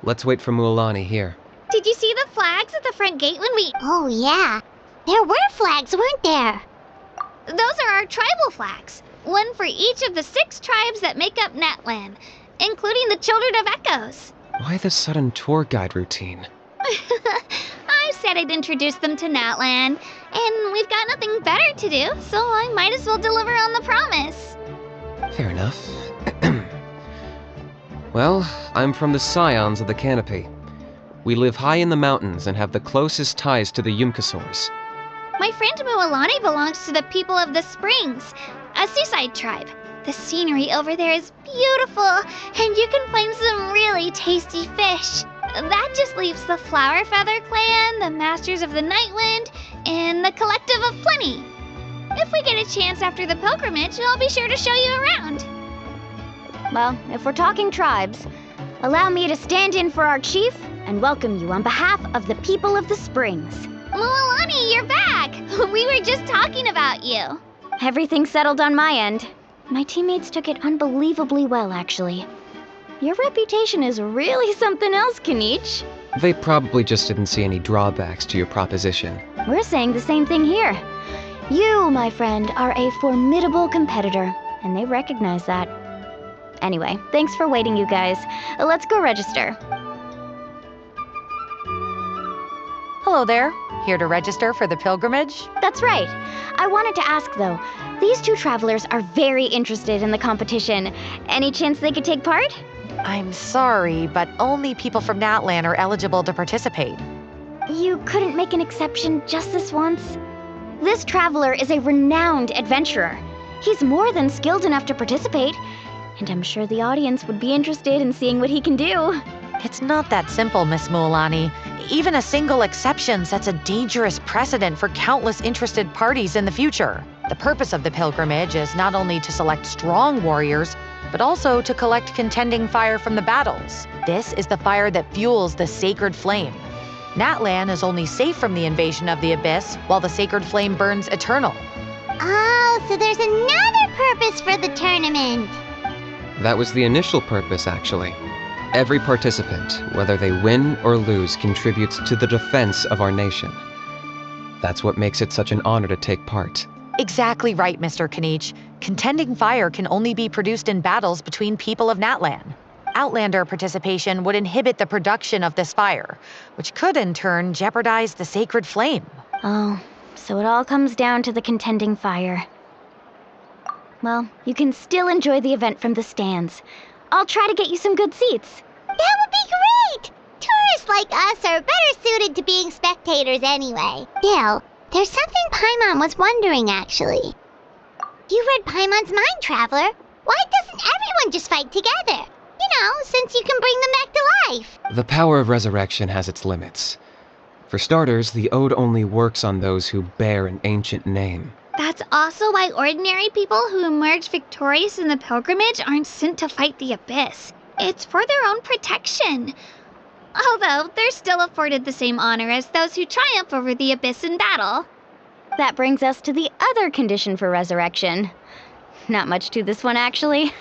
Speaker 11: Let's wait for Mualani here.
Speaker 8: Did you see the flags at the front gate when we...
Speaker 1: Oh, yeah. There were flags, weren't there?
Speaker 8: Those are our tribal flags. One for each of the 6 tribes that make up Natlan, including the Children of Echoes.
Speaker 11: Why the sudden tour guide routine?
Speaker 8: I said I'd introduce them to Natlan, and we've got nothing better to do, so I might as well deliver on the promise.
Speaker 11: Fair enough. Well, I'm from the Scions of the Canopy. We live high in the mountains and have the closest ties to the Yumkasaurs.
Speaker 8: My friend Mualani belongs to the people of the Springs, a seaside tribe. The scenery over there is beautiful, and you can find some really tasty fish. That just leaves the Flower Feather Clan, the Masters of the Nightwind, and the Collective of Plenty. If we get a chance after the pilgrimage, I'll be sure to show you around.
Speaker 2: Well, if we're talking tribes, allow me to stand in for our chief and welcome you on behalf of the people of the Springs.
Speaker 8: Mualani, you're back! We were just talking about you.
Speaker 2: Everything's settled on my end. My teammates took it unbelievably well, actually. Your reputation is really something else, Kanich.
Speaker 11: They probably just didn't see any drawbacks to your proposition.
Speaker 2: We're saying the same thing here. You, my friend, are a formidable competitor, and they recognize that. Anyway, thanks for waiting, you guys. Let's go register.
Speaker 12: Hello there. Here to register for the pilgrimage?
Speaker 2: That's right. I wanted to ask, though. These two travelers are very interested in the competition. Any chance they could take part?
Speaker 12: I'm sorry, but only people from Natlan are eligible to participate.
Speaker 2: You couldn't make an exception just this once? This traveler is a renowned adventurer. He's more than skilled enough to participate, and I'm sure the audience would be interested in seeing what he can do.
Speaker 12: It's not that simple, Miss Mualani. Even a single exception sets a dangerous precedent for countless interested parties in the future. The purpose of the pilgrimage is not only to select strong warriors, but also to collect contending fire from the battles. This is the fire that fuels the sacred flame. Natlan is only safe from the invasion of the abyss, while the sacred flame burns eternal.
Speaker 1: Oh, so there's another purpose for the tournament.
Speaker 11: That was the initial purpose, actually. Every participant, whether they win or lose, contributes to the defense of our nation. That's what makes it such an honor to take part.
Speaker 12: Exactly right, Mr. Kanich. Contending fire can only be produced in battles between people of Natlan. Outlander participation would inhibit the production of this fire, which could in turn jeopardize the sacred flame.
Speaker 2: Oh, so it all comes down to the contending fire. Well, you can still enjoy the event from the stands. I'll try to get you some good seats.
Speaker 1: That would be great! Tourists like us are better suited to being spectators anyway. Still, there's something Paimon was wondering, actually. You read Paimon's mind, Traveler. Why doesn't everyone just fight together? You know, since you can bring them back to life.
Speaker 11: The power of resurrection has its limits. For starters, the ode only works on those who bear an ancient name.
Speaker 8: That's also why ordinary people who emerge victorious in the pilgrimage aren't sent to fight the abyss. It's for their own protection. Although, they're still afforded the same honor as those who triumph over the abyss in battle.
Speaker 2: That brings us to the other condition for resurrection. Not much to this one, actually.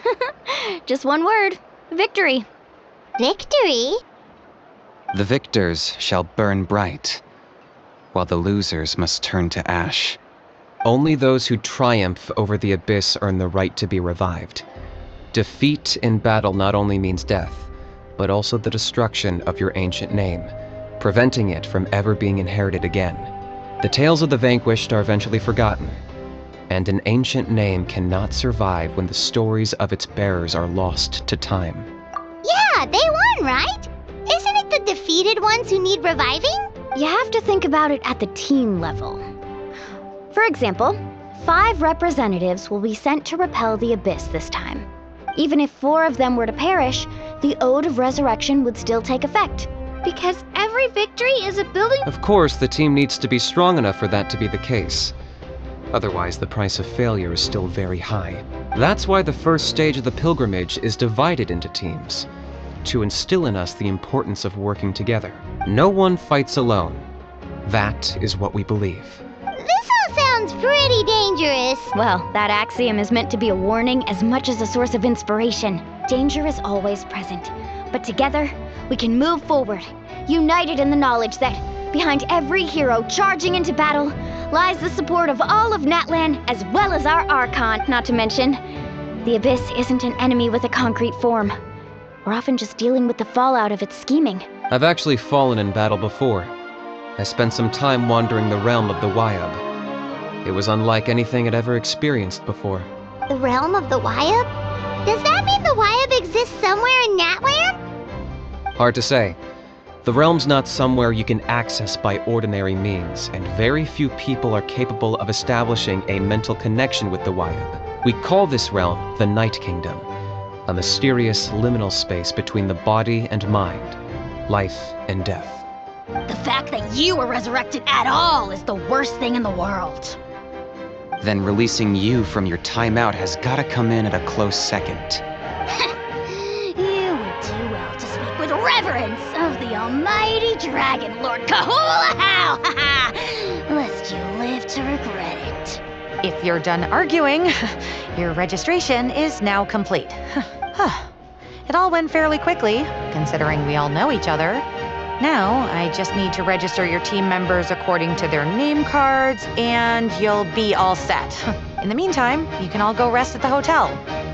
Speaker 2: Just one word. Victory.
Speaker 1: Victory?
Speaker 11: The victors shall burn bright, while the losers must turn to ash. Only those who triumph over the abyss earn the right to be revived. Defeat in battle not only means death, but also the destruction of your ancient name, preventing it from ever being inherited again. The tales of the vanquished are eventually forgotten, and an ancient name cannot survive when the stories of its bearers are lost to time.
Speaker 1: Yeah, they won, right? Isn't it the defeated ones who need reviving?
Speaker 2: You have to think about it at the team level. For example, 5 representatives will be sent to repel the abyss this time. Even if 4 of them were to perish, the Ode of Resurrection would still take effect.
Speaker 8: Because every victory is a building...
Speaker 11: Of course, the team needs to be strong enough for that to be the case. Otherwise, the price of failure is still very high. That's why the first stage of the pilgrimage is divided into teams, to instill in us the importance of working together. No one fights alone. That is what we believe.
Speaker 1: This all sounds pretty dangerous.
Speaker 2: Well, that axiom is meant to be a warning as much as a source of inspiration. Danger is always present, but together, we can move forward, united in the knowledge that behind every hero charging into battle lies the support of all of Natlan as well as our Archon, not to mention, the Abyss isn't an enemy with a concrete form. We're often just dealing with the fallout of its scheming.
Speaker 11: I've actually fallen in battle before. I spent some time wandering the realm of the Wyab. It was unlike anything I'd ever experienced before.
Speaker 1: The realm of the Wyab? Does that mean the Wyab exists somewhere in Natlan?
Speaker 11: Hard to say. The realm's not somewhere you can access by ordinary means, and very few people are capable of establishing a mental connection with the Wyab. We call this realm the Night Kingdom, a mysterious liminal space between the body and mind, life and death.
Speaker 10: The fact that you were resurrected at all is the worst thing in the world.
Speaker 13: Then releasing you from your timeout has gotta come in at a close second.
Speaker 10: You would do well to speak with reverence of the almighty dragon lord Kahula-How! Lest you live to regret it.
Speaker 12: If you're done arguing, your registration is now complete. It all went fairly quickly, considering we all know each other. Now, I just need to register your team members according to their name cards, and you'll be all set. In the meantime, you can all go rest at the hotel,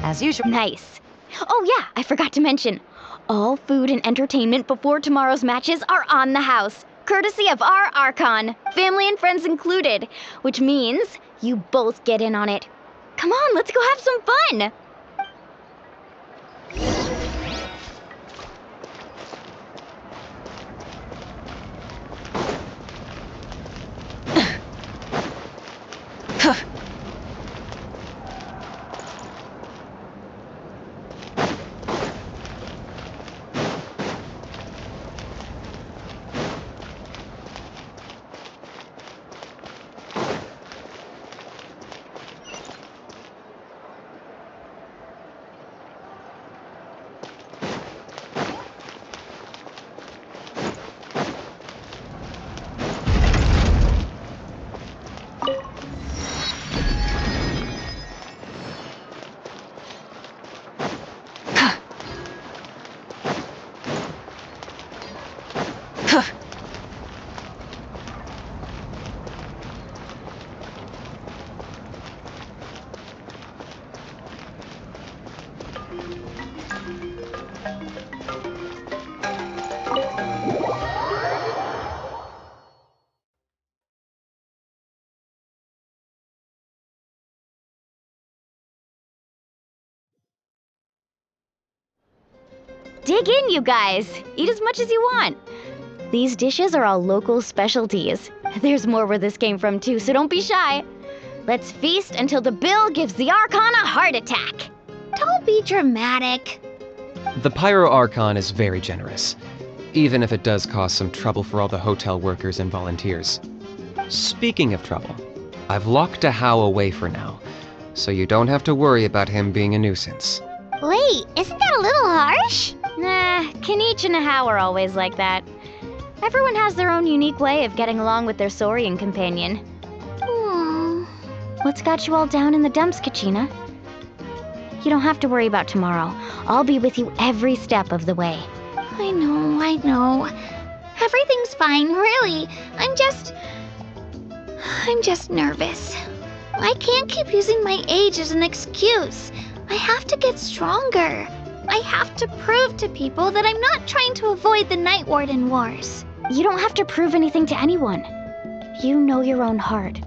Speaker 12: as usual.
Speaker 2: Nice. Oh yeah, I forgot to mention. All food and entertainment before tomorrow's matches are on the house, courtesy of our Archon, family and friends included, which means you both get in on it. Come on, let's go have some fun! Dig in, you guys! Eat as much as you want! These dishes are all local specialties. There's more where this came from too, so don't be shy. Let's feast until the bill gives the Archon a heart attack!
Speaker 8: Don't be dramatic.
Speaker 11: The Pyro Archon is very generous, even if it does cause some trouble for all the hotel workers and volunteers. Speaking of trouble, I've locked a Hao away for now, so you don't have to worry about him being a nuisance.
Speaker 1: Wait, isn't that a little harsh?
Speaker 2: Nah, Kenichi and Hao are always like that. Everyone has their own unique way of getting along with their Saurian companion. What's got you all down in the dumps, Kachina? You don't have to worry about tomorrow. I'll be with you every step of the way.
Speaker 8: I know. Everything's fine, really. I'm just nervous. I can't keep using my age as an excuse. I have to get stronger. I have to prove to people that I'm not trying to avoid the Night Warden Wars.
Speaker 2: You don't have to prove anything to anyone. You know your own heart.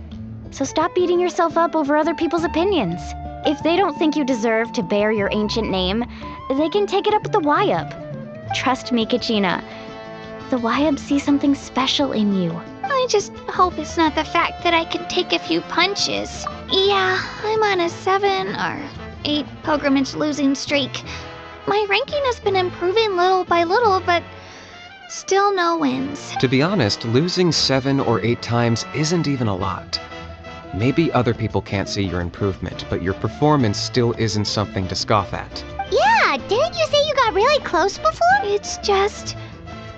Speaker 2: So stop beating yourself up over other people's opinions. If they don't think you deserve to bear your ancient name, they can take it up with the Wyab. Trust me, Kachina. The Wyab see something special in you.
Speaker 8: I just hope it's not the fact that I can take a few punches. Yeah, I'm on a 7 or 8 pilgrimage losing streak. My ranking has been improving little by little, but still no wins.
Speaker 11: To be honest, losing 7 or 8 times isn't even a lot. Maybe other people can't see your improvement, but your performance still isn't something to scoff at.
Speaker 1: Yeah, didn't you say you got really close before?
Speaker 8: It's just...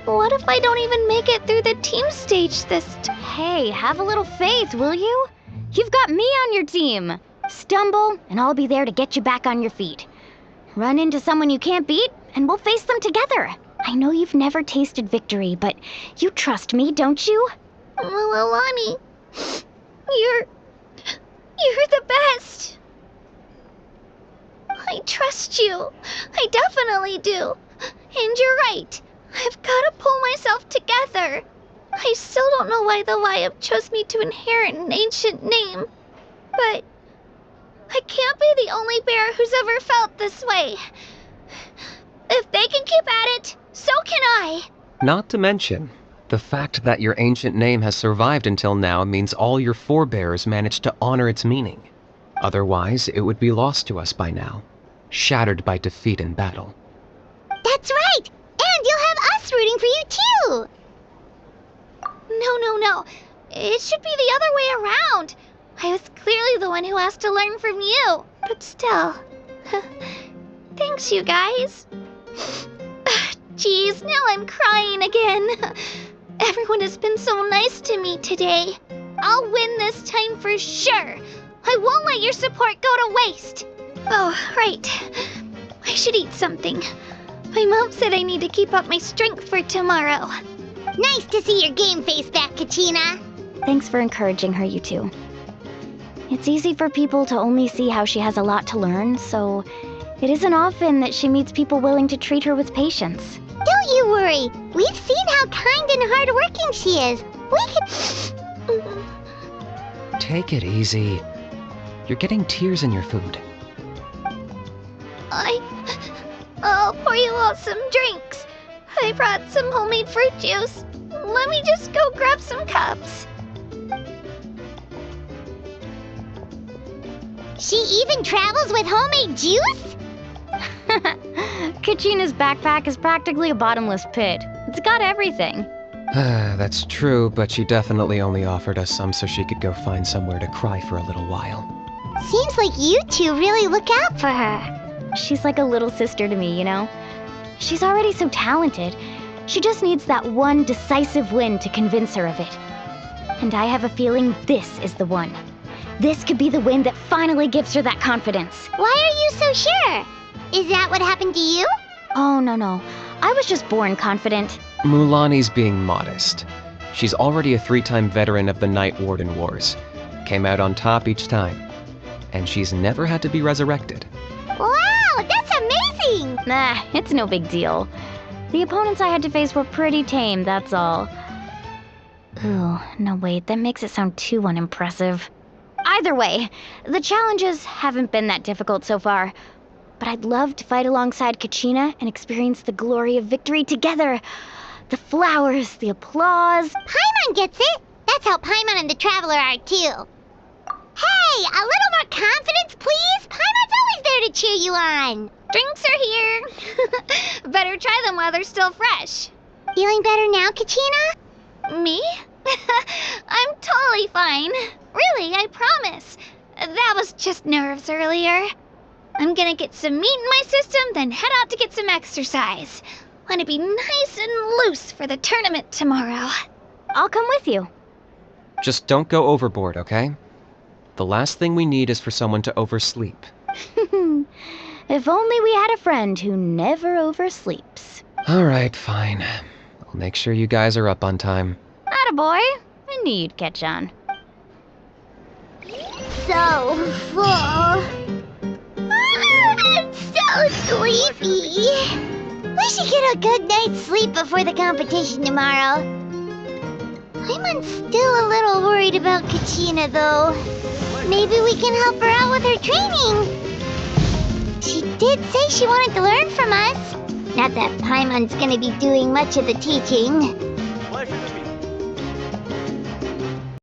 Speaker 8: what if I don't even make it through the team stage this time?
Speaker 2: Hey, have a little faith, will you? You've got me on your team. Stumble, and I'll be there to get you back on your feet. Run into someone you can't beat, and we'll face them together. I know you've never tasted victory, but you trust me, don't you?
Speaker 8: Alani, you're the best. I trust you. I definitely do. And you're right. I've gotta pull myself together. I still don't know why the Xiao chose me to inherit an ancient name. But I can't be the only bear who's ever felt this way. If they can keep at it, so can I.
Speaker 11: Not to mention, the fact that your ancient name has survived until now means all your forebears managed to honor its meaning. Otherwise, it would be lost to us by now, shattered by defeat in battle.
Speaker 1: That's right! And you'll have us rooting for you too!
Speaker 8: No. It should be the other way around. I was clearly the one who asked to learn from you. But still. Thanks, you guys. Geez, now I'm crying again. Everyone has been so nice to me today. I'll win this time for sure. I won't let your support go to waste. Oh, right. I should eat something. My mom said I need to keep up my strength for tomorrow.
Speaker 1: Nice to see your game face back, Kachina.
Speaker 2: Thanks for encouraging her, you two. It's easy for people to only see how she has a lot to learn, so it isn't often that she meets people willing to treat her with patience.
Speaker 1: Don't you worry. We've seen how kind and hardworking she is. We could...
Speaker 11: Take it easy. You're getting tears in your food.
Speaker 8: I'll pour you all some drinks. I brought some homemade fruit juice. Let me just go grab some cups.
Speaker 1: She even travels with homemade juice?
Speaker 2: Kachina's backpack is practically a bottomless pit. It's got everything.
Speaker 11: That's true, but she definitely only offered us some so she could go find somewhere to cry for a little while.
Speaker 1: Seems like you two really look out for her.
Speaker 2: She's like a little sister to me, you know? She's already so talented. She just needs that one decisive win to convince her of it. And I have a feeling this is the one. This could be the win that finally gives her that confidence.
Speaker 1: Why are you so sure? Is that what happened to you?
Speaker 2: Oh, no. I was just born confident.
Speaker 11: Mulani's being modest. She's already a 3-time veteran of the Night Warden Wars. Came out on top each time. And she's never had to be resurrected.
Speaker 1: Wow, that's amazing!
Speaker 2: Nah, it's no big deal. The opponents I had to face were pretty tame, that's all. Ooh, no wait, that makes it sound too unimpressive. Either way, the challenges haven't been that difficult so far. But I'd love to fight alongside Kachina and experience the glory of victory together. The flowers, the applause.
Speaker 1: Paimon gets it! That's how Paimon and the Traveler are too. Hey, a little more confidence, please! Paimon's always there to cheer you on.
Speaker 8: Drinks are here. Better try them while they're still fresh.
Speaker 1: Feeling better now, Kachina?
Speaker 8: Me? I'm totally fine. Really, I promise. That was just nerves earlier. I'm gonna get some meat in my system, then head out to get some exercise. Want to be nice and loose for the tournament tomorrow.
Speaker 2: I'll come with you.
Speaker 11: Just don't go overboard, okay? The last thing we need is for someone to oversleep.
Speaker 2: If only we had a friend who never oversleeps.
Speaker 11: Alright, fine. I'll make sure you guys are up on time.
Speaker 2: Attaboy. I knew you'd catch on.
Speaker 1: So full. I'm so sleepy. We should get a good night's sleep before the competition tomorrow. I'm still a little worried about Kachina, though. Maybe we can help her out with her training. She did say she wanted to learn from us. Not that Paimon's gonna be doing much of the teaching.